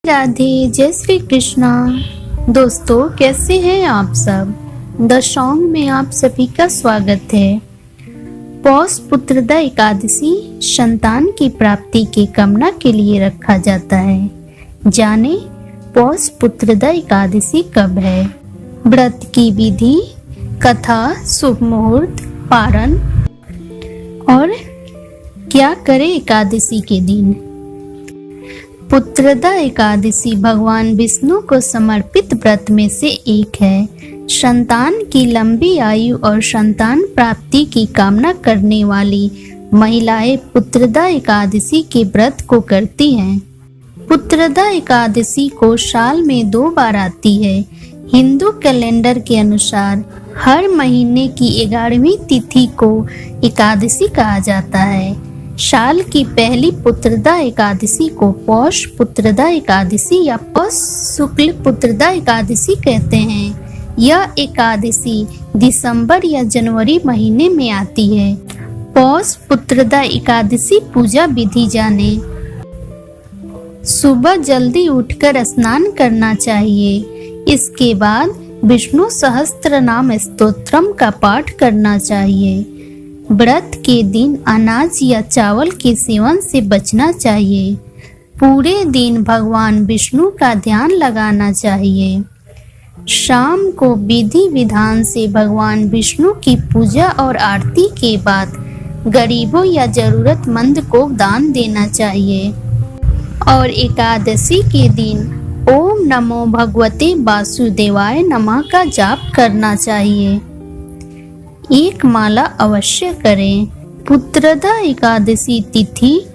राधे, जय श्री कृष्णा। दोस्तों, कैसे हैं आप सब? द सॉन्ग में आप सभी का स्वागत है। पौष पुत्रदा एकादशी संतान की प्राप्ति की कामना के लिए रखा जाता है। जाने पौष पुत्रदा एकादशी कब है, व्रत की विधि, कथा, शुभ मुहूर्त, पारण और क्या करें एकादशी के दिन। पुत्रदा एकादशी भगवान विष्णु को समर्पित व्रत में से एक है। संतान की लंबी आयु और संतान प्राप्ति की कामना करने वाली महिलाएं पुत्रदा एकादशी के व्रत को करती हैं। पुत्रदा एकादशी को साल में 2 बार आती है। हिंदू कैलेंडर के अनुसार हर महीने की 11वीं तिथि को एकादशी कहा जाता है। साल की पहली पुत्रदा एकादशी को पौष पुत्रदा एकादशी या पौष शुक्ल पुत्रदा एकादशी कहते हैं। यह एकादशी दिसंबर या जनवरी महीने में आती है। पौष पुत्रदा एकादशी पूजा विधि जाने। सुबह जल्दी उठकर स्नान करना चाहिए। इसके बाद विष्णु सहस्त्र नाम स्तोत्रम का पाठ करना चाहिए। व्रत के दिन अनाज या चावल के सेवन से बचना चाहिए। पूरे दिन भगवान विष्णु का ध्यान लगाना चाहिए। शाम को विधि विधान से भगवान विष्णु की पूजा और आरती के बाद गरीबों या जरूरतमंद को दान देना चाहिए। और एकादशी के दिन ओम नमो भगवते वासुदेवाय नमः का जाप करना चाहिए। एक माला अवश्य करें। पुत्रदा एकादशी तिथि,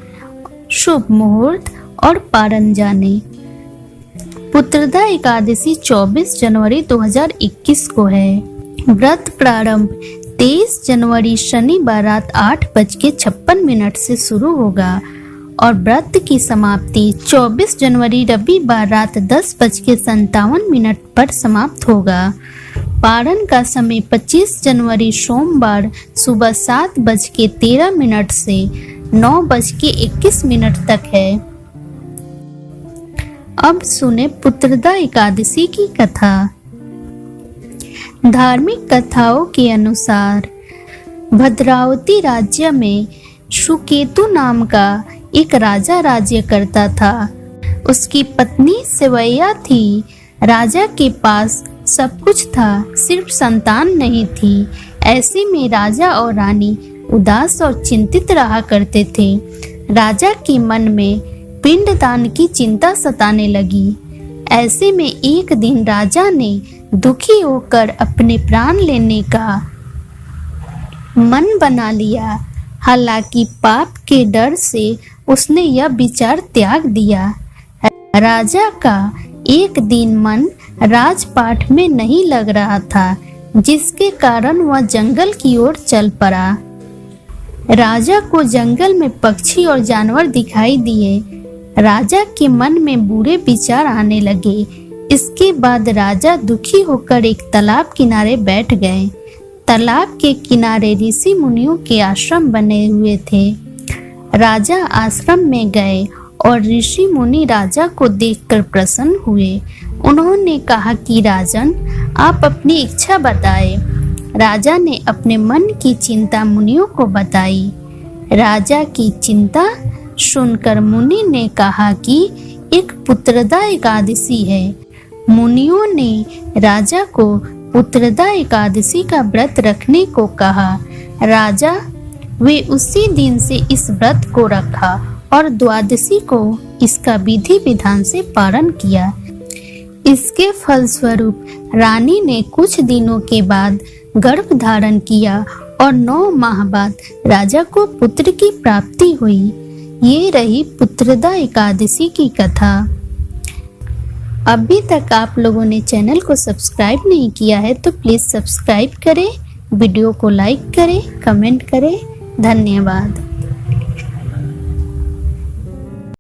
शुभ मुहूर्त और पारण जाने। पुत्रदा एकादशी 24 जनवरी 2021 को है। व्रत प्रारंभ 23 जनवरी शनिवार रात 8:56 से शुरू होगा और व्रत की समाप्ति 24 जनवरी रविवार रात 10:57 पर समाप्त होगा। पारण का समय 25 जनवरी सोमवार सुबह 7:13 से 9:21 तक है। अब सुने पुत्रदा एकादशी की कथा। धार्मिक कथाओं के अनुसार भद्रावती राज्य में सुकेतु नाम का एक राजा राज्य करता था। उसकी पत्नी सेवैया थी। राजा के पास सब कुछ था, सिर्फ संतान नहीं थी। ऐसे में राजा और रानी उदास और चिंतित रहा करते थे। राजा के मन में पिंडदान की चिंता सताने लगी। ऐसे में एक दिन राजा ने दुखी होकर अपने प्राण लेने का मन बना लिया। हालांकि पाप के डर से उसने यह विचार त्याग दिया। राजा का एक दिन मन राजपाट में नहीं लग रहा था, जिसके कारण वह जंगल की ओर चल पड़ा। राजा को जंगल में पक्षी और जानवर दिखाई दिए। राजा के मन में बुरे विचार आने लगे। इसके बाद राजा दुखी होकर एक तालाब किनारे बैठ गए। तालाब के किनारे ऋषि मुनियों के आश्रम बने हुए थे। राजा आश्रम में गए और ऋषि मुनि राजा को देखकर प्रसन्न हुए। उन्होंने कहा कि राजन, आप अपनी इच्छा बताएं। राजा ने अपने मन की चिंता मुनियों को बताई। राजा की चिंता सुनकर मुनि ने कहा कि एक पुत्रदा एकादशी है। मुनियों ने राजा को पुत्रदा एकादशी का व्रत रखने को कहा। राजा वे उसी दिन से इस व्रत को रखा और द्वादशी को इसका विधि विधान से पारण किया। इसके फलस्वरूप रानी ने कुछ दिनों के बाद गर्भ धारण किया और 9 माह बाद राजा को पुत्र की प्राप्ति हुई। ये रही पुत्रदा एकादशी की कथा। अभी तक आप लोगों ने चैनल को सब्सक्राइब नहीं किया है तो प्लीज़ सब्सक्राइब करें, वीडियो को लाइक करें, कमेंट करें। धन्यवाद।